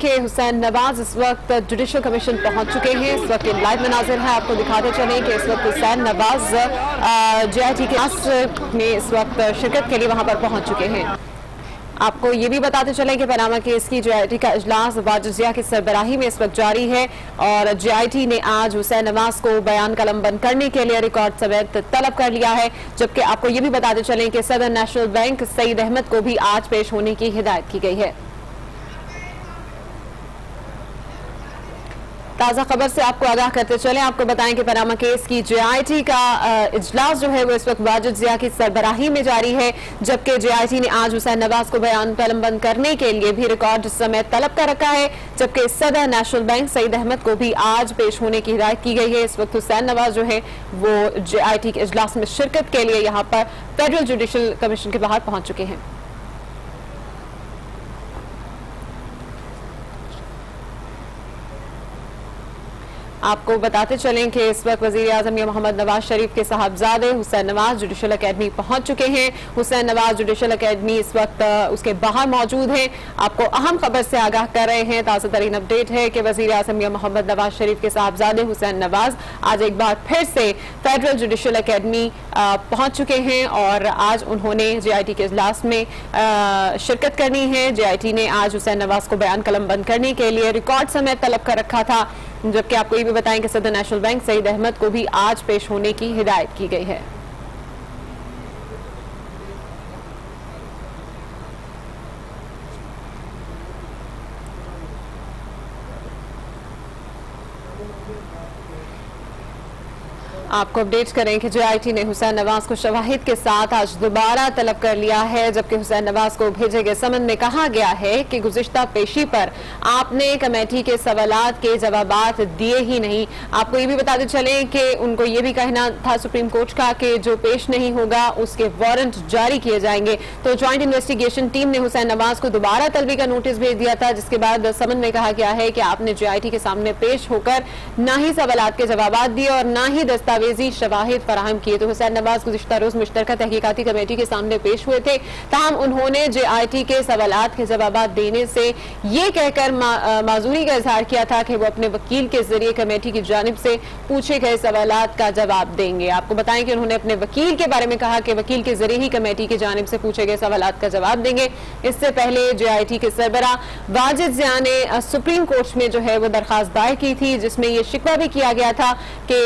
कि हुसैन नवाज इस वक्त जुडिशल कमीशन पहुंच चुके हैं। इस वक्त लाइव मनाजिर है, आपको दिखाते चलें कि इस वक्त हुसैन नवाज JIT के इजलास में इस वक्त शिरकत के लिए वहां पर पहुंच चुके हैं। आपको ये भी बताते चलें कि पनामा केस की JIT का इजलास वाजिद जिया की सरबराही में इस वक्त जारी है और JIT ने आज हुसैन नवाज को बयान कलमबंद करने के लिए रिकॉर्ड समेत तलब कर लिया है। जबकि आपको ये भी बताते चलें कि सदर नेशनल बैंक सईद अहमद को भी आज पेश होने की हिदायत की गई है। ताज़ा खबर से आपको आगाह करते चलें, आपको बताएं कि पनामा केस की JIT का इजलास जो है वो इस वक्त वाजिद जिया की सरबराही में जारी है। जबकि JIT ने आज हुसैन नवाज को बयान कलमबंद करने के लिए भी रिकॉर्ड समेत तलब कर रखा है। जबकि सदर नेशनल बैंक सईद अहमद को भी आज पेश होने की हिदायत की गई है। इस वक्त हुसैन नवाज जो है वो JIT के इजलास में शिरकत के लिए यहाँ पर फेडरल जुडिशल कमीशन के बाहर पहुंच चुके हैं। आपको बताते चलें कि इस वक्त वज़ीर आज़म या मोहम्मद नवाज शरीफ के साहबजादे हुसैन नवाज जुडिशल अकेडमी पहुंच चुके हैं। हुसैन नवाज जुडिशल अकेडमी इस वक्त उसके बाहर मौजूद हैं। आपको अहम खबर से आगाह कर रहे हैं, ताज़ा तरीन अपडेट है कि वज़ीर आज़म या मोहम्मद नवाज शरीफ के साहबजादे हुसैन नवाज आज एक बार फिर से फेडरल जुडिशल अकेडमी पहुंच चुके हैं और आज उन्होंने JIT के इजलास में शिरकत करनी है। JIT ने आज हुसैन नवाज को बयान कलमबंद करने के लिए रिकॉर्ड समेत तलब कर रखा था। जबकि आपको ये भी बताएं कि सदर नेशनल बैंक सईद अहमद को भी आज पेश होने की हिदायत की गई है। आपको अपडेट करें कि JIT ने हुसैन नवाज को शवाहिद के साथ आज दोबारा तलब कर लिया है। जबकि हुसैन नवाज को भेजे गए समन में कहा गया है कि गुज़िश्ता पेशी पर आपने कमेटी के सवालात के जवाबात दिए ही नहीं। आपको ये भी बताते चलें कि उनको ये भी कहना था सुप्रीम कोर्ट का कि जो पेश नहीं होगा उसके वारंट जारी किए जाएंगे। तो ज्वाइंट इन्वेस्टिगेशन टीम ने हुसैन नवाज को दोबारा तलबी का नोटिस भेज दिया था, जिसके बाद समन में कहा गया है कि आपने JIT के सामने पेश होकर ना ही सवालात के जवाबात दिए और ना ही दस्तावेजी शवाहिद फराहम किए। तो हुसैन नवाज गुज़िश्ता रोज मुश्तरका तहकीकाती कमेटी के सामने पेश हुए थे, ताहम उन्होंने JIT के सवालात के जवाबात देने से ये कहकर माजूरी का इजहार किया था कि वो अपने वकील के जरिए कमेटी की जानिब से पूछे गए सवालात का जवाब देंगे। आपको बताएं कि उन्होंने अपने वकील के बारे में कहा कि वकील के जरिए ही कमेटी की जानिब से पूछे गए सवालात का जवाब देंगे। इससे पहले JIT के सरबराह वाजिद जिया ने सुप्रीम कोर्ट में जो है वो दरखास्त दायर की थी, जिसमें ये शिकवा भी किया गया था कि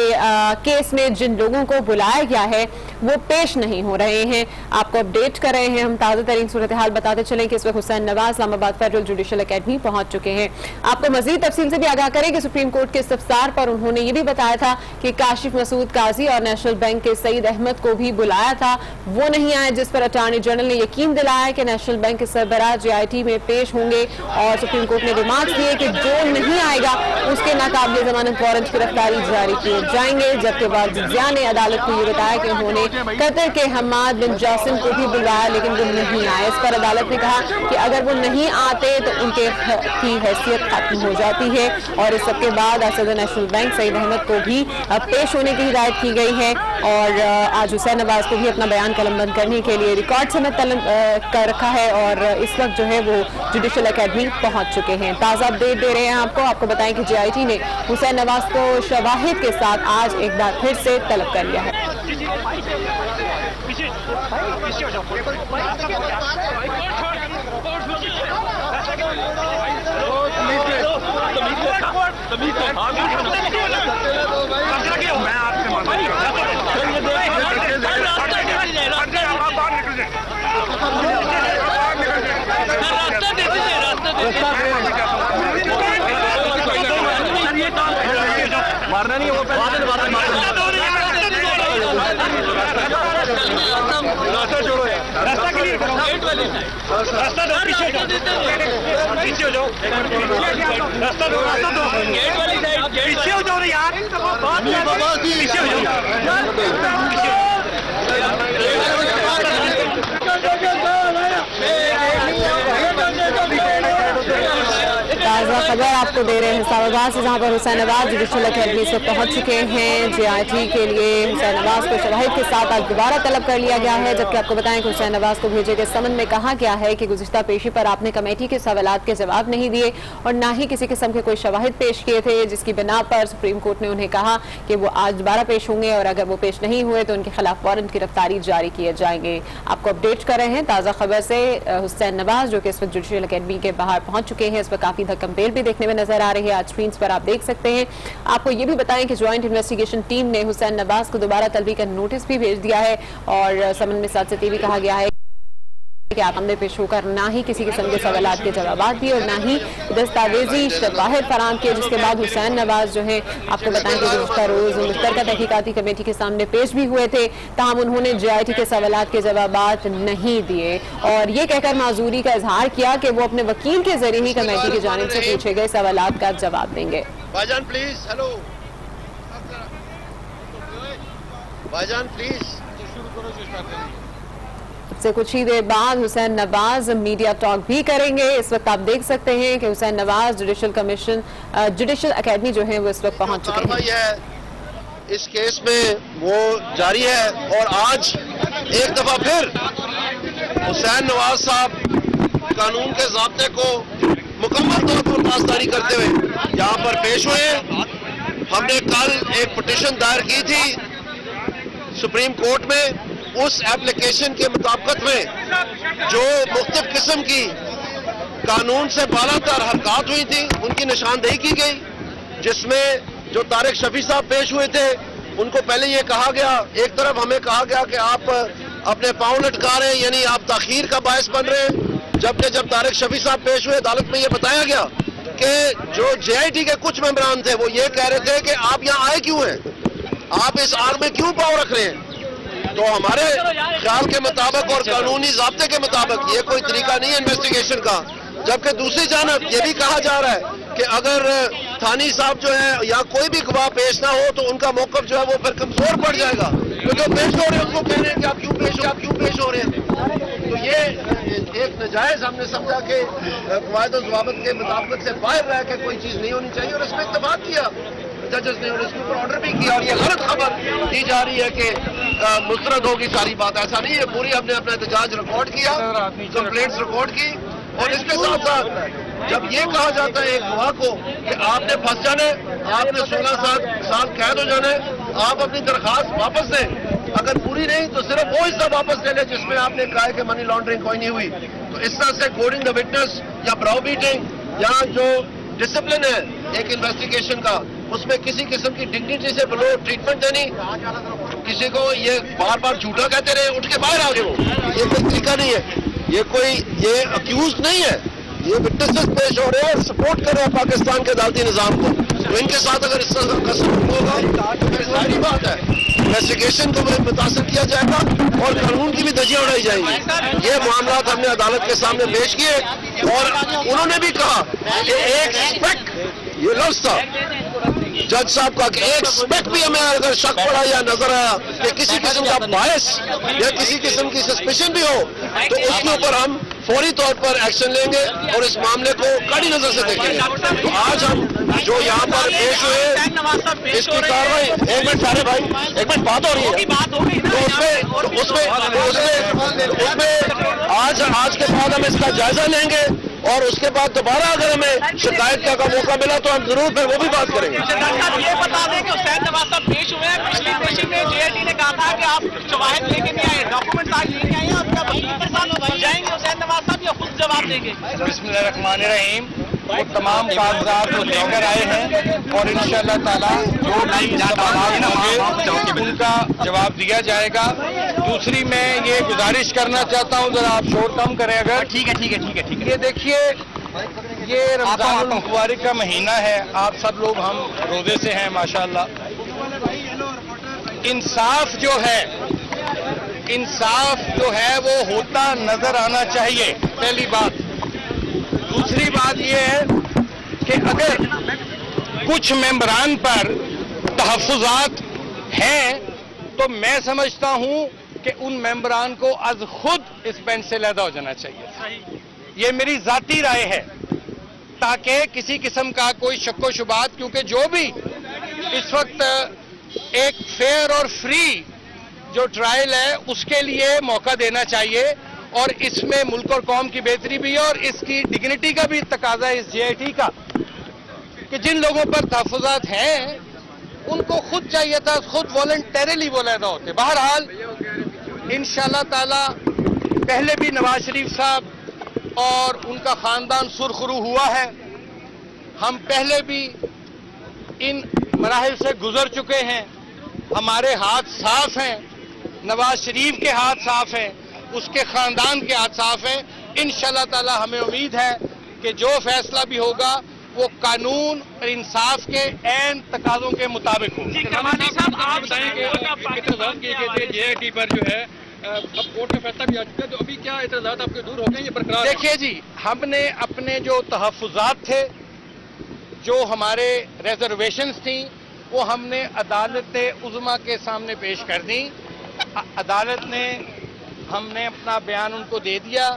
केस में जिन लोगों को बुलाया गया है वो पेश नहीं हो रहे हैं। आपको अपडेट कर रहे हैं हम, ताज़ा तरीन सूरत हाल बताते चलें कि इस वक्त Hussain Nawaz Islamabad federal judicial academy पहुंच चुके हैं। आपको मजीद तफसील से भी आगाह करें कि सुप्रीम कोर्ट के इस्तफसार पर उन्होंने ये भी बताया था कि काशिफ मसूद काजी और नेशनल बैंक के सईद अहमद को भी बुलाया था, वो नहीं आए, जिस पर अटॉर्नी जनरल ने यकीन दिलाया कि नेशनल बैंक के सरबराह JIT में पेश होंगे। और सुप्रीम कोर्ट ने रिमार्क्स दिए कि जो नहीं आएगा उसके नाकाबिल जमानत वारंट गिरफ्तारी जारी किए जाएंगे। जबकि वाजिद जिया ने अदालत को ये बताया कि उन्होंने कतर के हम्माद बिन जासिम को भी बुलाया लेकिन वो नहीं आए। इस पर अदालत ने कहा कि अगर वो नहीं आते तो उनके की हैसियत खत्म हो जाती है। और इस सबके बाद सदर नेशनल बैंक सईद अहमद को भी पेश होने की हिदायत की गई है और आज हुसैन नवाज को भी अपना बयान कलमबंद करने के लिए रिकॉर्ड समेत तलब कर रखा है और इस वक्त जो है वो जुडिशल अकेडमी पहुंच चुके हैं। ताज़ा अपडेट दे रहे हैं आपको बताएं कि JIT ने हुसैन नवाज को शवाहिद के साथ आज एक बार फिर से तलब कर लिया है। मारना नहीं वो रास्ता छोड़ो यार, रास्ता क्लियर करो, रास्ता दो, पीछे जाओ, पीछे हो जाओ, रास्ता दो, गेट वाली साइड, पीछे हो जाओ यार, पीछे हो जाओ। ताज़ा खबर आपको दे रहे हैं इस्लामाबाद से, जहां पर हुसैन नवाज जुडिशल अकेडमी से पहुंच चुके हैं। JIT के लिए हुसैन नवाज को शवाहिद के साथ आज दोबारा तलब कर लिया गया है, जबकि आपको बताएं कि हुसैन नवाज को भेजे गए समन में कहा गया है कि गुज़िश्ता पेशी पर आपने कमेटी के सवालात के जवाब नहीं दिए और न ही किसी किस्म के कोई शवाहिद पेश किए थे, जिसकी बिना पर सुप्रीम कोर्ट ने उन्हें कहा कि वो आज दोबारा पेश होंगे और अगर वो पेश नहीं हुए तो उनके खिलाफ वारंट गिरफ्तारी जारी किए जाएंगे। आपको अपडेट कर रहे हैं ताज़ा खबर से। हुसैन नवाज जो कि इस वक्त जुडिशल अकेडमी के बाहर पहुंच चुके हैं, इस पर काफी धक्कम-पेल भी देखने में नजर आ रही है। आज स्क्रीन पर आप देख सकते हैं। आपको ये भी बताएं कि ज्वाइंट इन्वेस्टिगेशन टीम ने हुसैन नवाज को दोबारा तलबी का नोटिस भी भेज दिया है और समन में साथ साथ ये भी कहा गया है कि आप सामने पेश होकर ना ही किसी किस्म के सवालात के जवाब दिए और ना ही दस्तावेजी शवाहिद फराम किए, जिसके बाद हुसैन नवाज जो है आपको बताएं कि गुज़श्ता रोज मुश्तरका तहकीकाती कमेटी के सामने पेश भी हुए थे, ताहम उन्होंने JIT के सवालात के जवाबात नहीं दिए और ये कहकर माजूरी का इजहार किया कि वो अपने वकील के जरिए ही कमेटी की जानिब से पूछे गए सवालात का जवाब देंगे। भाईजान प्लीज, हेलो भाईजान प्लीज। से कुछ ही देर बाद हुसैन नवाज मीडिया टॉक भी करेंगे। इस वक्त आप देख सकते हैं कि हुसैन नवाज जुडिशल अकेडमी जो है वो इस वक्त पहुंच चुके हैं। इस केस में वो जारी है और आज एक दफा फिर हुसैन नवाज साहब कानून के ज़ाब्ते को मुकम्मल तौर पर पासदारी करते हुए यहाँ पर पेश हुए। हमने कल एक पिटीशन दायर की थी सुप्रीम कोर्ट में। उस एप्लीकेशन के मुताबिक में जो मुख्तलिफ किस्म की कानून से बालातर हरकत हुई थी उनकी निशानदेही की गई, जिसमें जो तारिक शफी साहब पेश हुए थे उनको पहले ये कहा गया, एक तरफ हमें कहा गया कि आप अपने पाँव लटका रहे हैं, यानी आप ताखीर का बायस बन रहे हैं, जबकि जब तारिक शफी साहब पेश हुए अदालत में ये बताया गया कि जो JIT के कुछ मेंबरान थे वो ये कह रहे थे कि आप यहाँ आए क्यों हैं, आप इस आग में क्यों पाँव रख रहे हैं। तो हमारे ख्याल के मुताबिक और कानूनी ज़ाब्ते के मुताबिक ये कोई तरीका नहीं है इन्वेस्टिगेशन का। जबकि दूसरी जानब ये भी कहा जा रहा है कि अगर थानी साहब जो है या कोई भी गवाह पेश ना हो तो उनका मौक़िफ़ जो है वो फिर कमजोर पड़ जाएगा। तो जो पेश हो रहे हैं उनको कह रहे हैं कि आप क्यों पेश हो रहे हैं। तो ये एक नजायज हमने समझा कि क़वायद और ज़वाबित के मुताबिक से बाहर रह के कोई चीज़ नहीं होनी चाहिए और इसमें इत्तेफाक किया जजेस ने और इसके ऊपर ऑर्डर भी किया। और ये गलत खबर दी जा रही है कि मुस्तरद होगी सारी बात, ऐसा नहीं है। पूरी हमने अपना एहतजाज रिकॉर्ड किया, कंप्लेंट्स रिकॉर्ड की और इसके साथ साथ जब ये कहा जाता है एक गवाह को कि आपने फंस जाना है, आपने 16 साल कैद हो जाना है, आप अपनी दरखास्त वापस दें, अगर पूरी नहीं तो सिर्फ वो हिस्सा वापस ले लें जिसमें आपने कहा है कि मनी लॉन्ड्रिंग कोई नहीं हुई। तो इस तरह से कोडिंग द विटनेस या ब्राउ बीटिंग या जो डिसिप्लिन है एक इन्वेस्टिगेशन का, उसमें किसी किस्म की डिग्निटी से बिलो ट्रीटमेंट देनी, किसी को ये बार बार झूठा कहते रहे उठ के बाहर आ गए, ये कोई तरीका नहीं है। ये अक्यूज नहीं है, ये विटनेसेस पेश हो रहे हैं और सपोर्ट कर रहे हैं पाकिस्तान के अदालती निज़ाम को। तो इनके साथ अगर इस तरह का सलूक होगा तो फिर सारी बात है इन्वेस्टिगेशन को मुतासर किया जाएगा और कानून की भी धज्जियां उड़ाई जाएंगी। ये मामला हमने अदालत के सामने पेश किए और उन्होंने भी कहा कि एक स्पेक, ये लफ्ज था जज साहब का, कि एक स्पेक भी हमें अगर शक पड़ा या नजर आया कि किसी किस्म का बायस या किसी किस्म की सस्पेशन भी हो तो उसके ऊपर हम फौरी तौर पर एक्शन लेंगे और इस मामले को कड़ी नजर से देखेंगे। तो आज हम जो यहाँ पर पेश हुए इसकी कार्रवाई, एक मिनट सारे भाई, एक मिनट बात हो रही है, तो उसमें आज के बाद हम इसका जायजा लेंगे और उसके बाद दोबारा अगर हमें शिकायत का मौका मिला तो हम जरूर फिर वो भी बात करेंगे। ये बता दें कि हुसैन नवाज साहब पेश हुए हैं, पिछली पेशी में JIT ने कहा था कि आप शवाहिद लेके नहीं आए, डॉक्यूमेंट आज लेके आए, आपका वकील के साथ जाएंगे हुसैन नवाज साहब या खुद जवाब देंगे? बिस्मिल्लाहिर्रहमानिर्रहीम, वो तमाम कागजात को लेकर आए हैं और इंशाअल्लाह ताला जो भी सवाल होंगे उनका जवाब दिया जाएगा। दूसरी मैं ये गुजारिश करना चाहता हूँ, जरा आप शोर कम करें अगर। ठीक है। ये देखिए, ये रमजान मुबारक का महीना है, आप सब लोग हम रोजे से हैं माशाअल्लाह। इंसाफ जो है वो होता नजर आना चाहिए, पहली बात। दूसरी बात यह है कि अगर कुछ मेंबरान पर तहफ़्फ़ुज़ात हैं तो मैं समझता हूं कि उन मेंबरान को अज खुद इस बेंच से लैदा हो जाना चाहिए। ये मेरी जाती राय है। ताकि किसी किस्म का कोई शक्को शुबात, क्योंकि जो भी इस वक्त एक फेयर और फ्री जो ट्रायल है उसके लिए मौका देना चाहिए, और इसमें मुल्क और कौम की बेहतरी भी है और इसकी डिग्निटी का भी तकाजा है इस JIT का, कि जिन लोगों पर तहफ़्फ़ुज़ात हैं उनको खुद चाहिए था, खुद वॉलंटरीली वलीदा होते। बहरहाल इंशाअल्लाह ताला पहले भी नवाज शरीफ साहब और उनका खानदान सुरखरू हुआ है, हम पहले भी इन मराहिल से गुजर चुके हैं, हमारे हाथ साफ हैं, नवाज शरीफ के हाथ साफ हैं, उसके खानदान के हाथ साफ हैं। इंशाअल्लाह ताला हमें उम्मीद है कि जो फैसला भी होगा वो कानून और इंसाफ के ऐन तकाज़ों के मुताबिक हो। आप बताएंगे JIT पर जो है अब कोर्ट में फैसला भी आ चुका है, तो अभी क्या एतराज़ात आपके दूर हो गए, ये बरकरार? देखिए जी, हमने अपने जो तहफ़्फ़ुज़ात थे, जो हमारे रिजर्वेशंस थी, वो हमने अदालत उज़्मा के सामने पेश कर दी। अदालत ने हमने अपना बयान उनको दे दिया,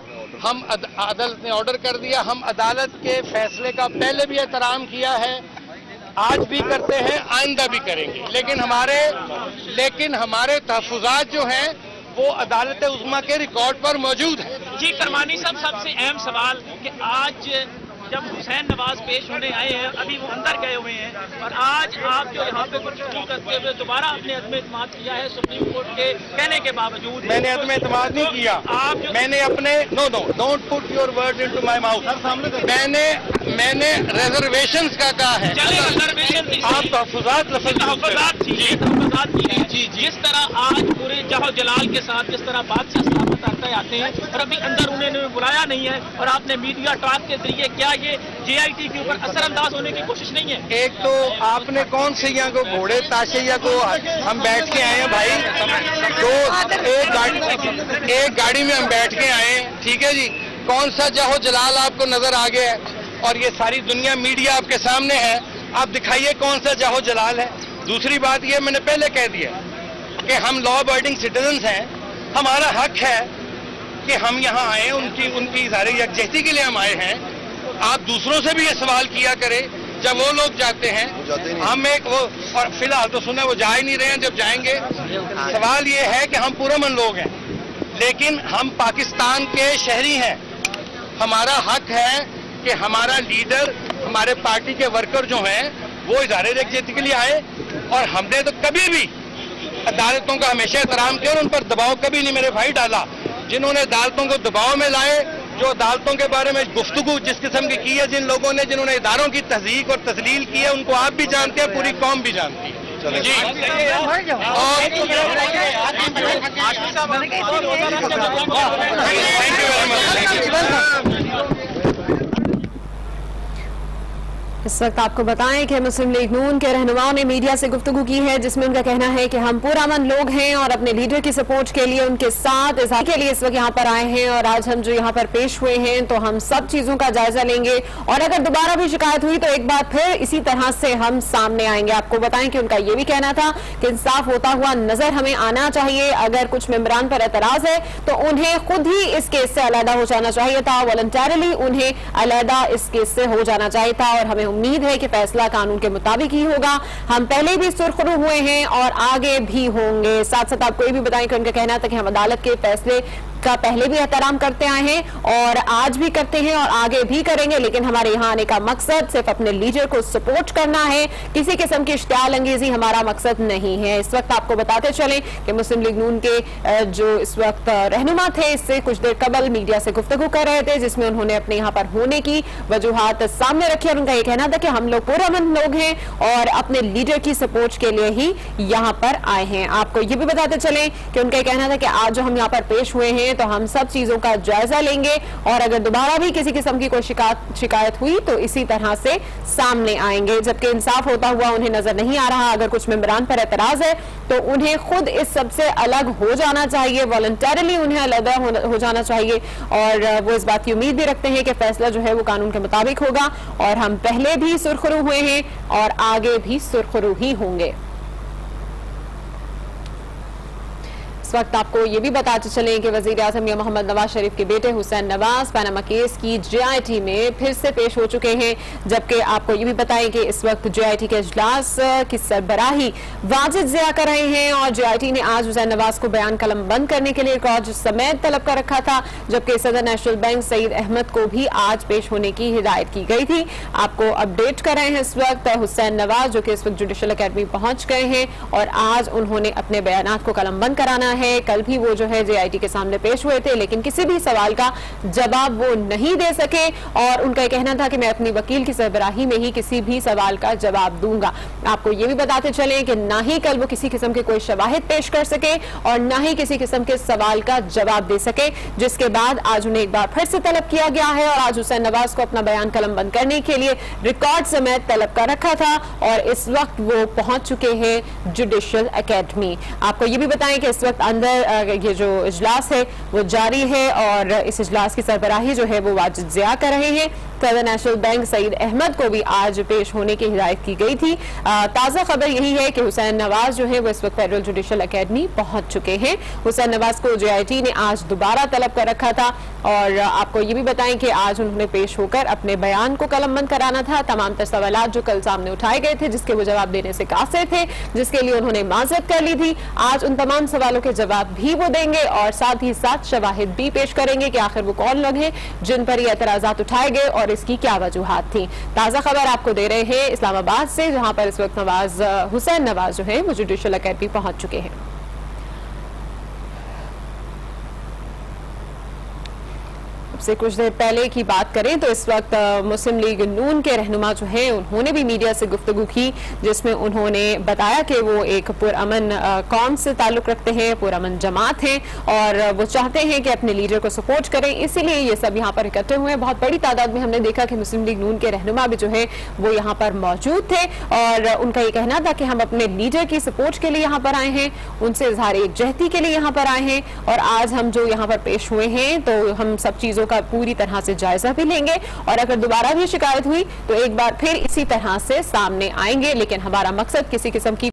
हम अदालत ने ऑर्डर कर दिया, हम अदालत के फैसले का पहले भी एहतराम किया है, आज भी करते हैं, आइंदा भी करेंगे, लेकिन हमारे तहफ़्फ़ुज़ात जो हैं वो अदालत उज़्मा के रिकॉर्ड पर मौजूद है। जी करमानी साहब, सबसे अहम सवाल कि आज जब हुसैन नवाज पेश होने आए हैं, अभी वो अंदर गए हुए हैं, और आज आप जो यहाँ पे गुफ्तगू करते हुए दोबारा अपने अदम एतमाद किया है सुप्रीम कोर्ट के कहने के बावजूद। मैंने अदम एतमाद नहीं किया, मैंने अपने don't put your word into my mouth, मैंने रिजर्वेशंस का कहा है। आप तहफ़्फ़ुज़ात जिस तरह आज पूरे जहो जलाल के साथ जिस तरह बादशाह सलामत आते हैं, और अभी अंदर उन्होंने बुलाया नहीं है, और आपने मीडिया टॉक के जरिए क्या ये JIT के ऊपर असरअंदाज होने की कोशिश नहीं है? एक तो आपने कौन से यहाँ को घोड़े ताशैया को हम बैठ के आए हैं भाई, तो एक गाड़ी में हम बैठ के आए हैं, ठीक है जी, कौन सा जहो जलाल आपको नजर आ गया है, और ये सारी दुनिया मीडिया आपके सामने है, आप दिखाइए कौन सा जहो जलाल है। दूसरी बात ये मैंने पहले कह दिया कि हम लॉ अबॉइडिंग सिटीजन्स हैं, हमारा हक है कि हम यहाँ आए, उनकी सारी यकजहती के लिए हम आए हैं। आप दूसरों से भी ये सवाल किया करें, जब वो लोग जाते हैं, हम और फिलहाल तो सुने वो जा ही नहीं रहे हैं, जब जाएंगे। सवाल ये है कि हम पुरअमन लोग हैं, लेकिन हम पाकिस्तान के शहरी हैं, हमारा हक है कि हमारा लीडर, हमारे पार्टी के वर्कर जो हैं वो इज़हार यकजहती के लिए आए, और हमने तो कभी भी अदालतों का हमेशा एहतराम किया और उन पर दबाव कभी नहीं मेरे भाई डाला। जिन्होंने अदालतों को दबाव में लाए, जो अदालतों के बारे में गुफ्तगू जिस किस्म की है, जिन्होंने इदारों की तस्दीक और तस्लील की है, उनको आप भी जानते हैं, पूरी कौम भी जानती है जी। Thank you very much. इस वक्त आपको बताएं कि मुस्लिम लीग नून के रहनुमाओं ने मीडिया से गुफ्तगू की है, जिसमें उनका कहना है कि हम पुरअमन लोग हैं और अपने लीडर की सपोर्ट के लिए उनके साथ इज़हार के लिए इस वक्त यहाँ पर आए हैं, और आज हम जो यहाँ पर पेश हुए हैं तो हम सब चीजों का जायजा लेंगे, और अगर दोबारा भी शिकायत हुई तो एक बार फिर इसी तरह से हम सामने आएंगे। आपको बताएं कि उनका ये भी कहना था कि इंसाफ होता हुआ नजर हमें आना चाहिए, अगर कुछ मेंबरान पर एतराज है तो उन्हें खुद ही इस केस से अलहदा हो जाना चाहिए था, वॉलंटरीली उन्हें अलहदा इस केस से हो जाना चाहिए था, और हमें उम्मीद है कि फैसला कानून के मुताबिक ही होगा। हम पहले भी सुरखरू हुए हैं और आगे भी होंगे। साथ साथ आपको ये भी बताएं कि उनका कहना था कि हम अदालत के फैसले का पहले भी एहतराम करते आए हैं और आज भी करते हैं और आगे भी करेंगे, लेकिन हमारे यहाँ आने का मकसद सिर्फ अपने लीडर को सपोर्ट करना है, किसी किस्म की इश्तियाल अंगेजी हमारा मकसद नहीं है। इस वक्त आपको बताते चलें कि मुस्लिम लीग नून के जो इस वक्त रहनुमा थे, इससे कुछ देर कबल मीडिया से गुफ्तगू कर रहे थे, जिसमें उन्होंने अपने यहाँ पर होने की वजूहात सामने रखी, और उनका यह कहना था कि हम लोग पुरअमन लोग हैं और अपने लीडर की सपोर्ट के लिए ही यहाँ पर आए हैं। आपको ये भी बताते चलें कि उनका यह कहना था कि आज जो हम यहाँ पर पेश हुए हैं तो हम सब चीजों का जायजा लेंगे, और अगर दोबारा भी किसी किस्म की कोई शिकायत हुई तो इसी तरह से सामने आएंगे। जबकि इंसाफ होता हुआ उन्हें नजर नहीं आ रहा, अगर कुछ मेंबरान पर एतराज है तो उन्हें खुद इस सबसे अलग हो जाना चाहिए, वॉलंटरीली उन्हें अलग हो जाना चाहिए, और वो इस बात की उम्मीद भी रखते हैं कि फैसला जो है वो कानून के मुताबिक होगा, और हम पहले भी सुरखरू हुए हैं और आगे भी सुरखरू ही होंगे। इस वक्त आपको ये भी बताते चलें कि वज़ीर-ए-आज़म मियां मोहम्मद नवाज शरीफ के बेटे हुसैन नवाज पनामा केस की JIT में फिर से पेश हो चुके हैं, जबकि आपको ये भी बताएं कि इस वक्त JIT के इजलास की सरबराही वाजिद ज़िया कर रहे हैं और JIT ने आज हुसैन नवाज को बयान कलम बंद करने के लिए रिकॉर्ड समेत तलब कर रखा था, जबकि सदर नेशनल बैंक सईद अहमद को भी आज पेश होने की हिदायत की गई थी। आपको अपडेट कर रहे हैं इस वक्त हुसैन नवाज जो कि इस वक्त जुडिशल अकेडमी पहुंच गए हैं और आज उन्होंने अपने बयानात को कलमबंद कराना है। कल भी वो जो है JIT के सामने पेश हुए थे, लेकिन किसी भी सवाल का जवाब वो नहीं दे सके और उनका कहना था कि मैं अपनी वकील की सरबराही में ही किसी भी सवाल का जवाब दूंगा। आपको ये भी बताते चलें कि ना ही कल वो किसी किस्म के कोई शवाहिद पेश कर सके और ना ही किसी किस्म के सवाल का जवाब दे सके, जिसके बाद आज उन्हें एक बार फिर से तलब किया गया है और आज हुसैन नवाज को अपना बयान कलमबंद करने के लिए रिकॉर्ड समेत तलब कर रखा था और इस वक्त वो पहुंच चुके हैं जुडिशल अकेडमी। आपको ये भी बताएं कि इस वक्त अंदर ये जो इजलास है वो जारी है और इस इजलास की सरबराही जो है वो वाजिद ज़िया कर रहे हैं। सदर नेशनल बैंक सईद अहमद को भी आज पेश होने की हिदायत की गई थी। ताज़ा खबर यही है कि हुसैन नवाज जो है वो इस वक्त फेडरल जुडिशल अकेडमी पहुंच चुके हैं। हुसैन नवाज को JIT ने आज दोबारा तलब कर रखा था और आपको ये भी बताएं कि आज उन्होंने पेश होकर अपने बयान को कलमबंद कराना था। तमाम तर सवालात जो कल सामने उठाए गए थे जिसके वो जवाब देने से कासिर थे, जिसके लिए उन्होंने माजरत कर ली थी, आज उन तमाम सवालों के जवाब भी वो देंगे और साथ ही साथ शवाहिद भी पेश करेंगे कि आखिर वो कौन लोग हैं जिन पर ये एतराजात उठाए गए और इसकी क्या वजूहात थी। ताज़ा खबर आपको दे रहे हैं इस्लामाबाद से, जहां पर इस वक्त हुसैन नवाज जो है वो जुडिशल अकेडमी पहुंच चुके हैं। से कुछ देर पहले की बात करें तो इस वक्त मुस्लिम लीग नून के रहनुमा जो हैं उन्होंने भी मीडिया से गुफ्तगू की, जिसमें उन्होंने बताया कि वो एक पुरअमन कौम से ताल्लुक रखते हैं, पुरअमन जमात हैं और वो चाहते हैं कि अपने लीडर को सपोर्ट करें, इसीलिए ये सब यहाँ पर इकट्ठे हुए हैं। बहुत बड़ी तादाद में हमने देखा कि मुस्लिम लीग नून के रहनुमा भी जो है वो यहाँ पर मौजूद थे और उनका ये कहना था कि हम अपने लीडर की सपोर्ट के लिए यहाँ पर आए हैं, उनसे इजहार एकजहती के लिए यहाँ पर आए हैं और आज हम जो यहाँ पर पेश हुए हैं तो हम सब चीज़ों का पूरी तरह से जायजा भी लेंगे और अगर दोबारा भी शिकायत हुई तो एक बार फिर इसी तरह से सामने आएंगे, लेकिन हमारा मकसद किसी किस्म की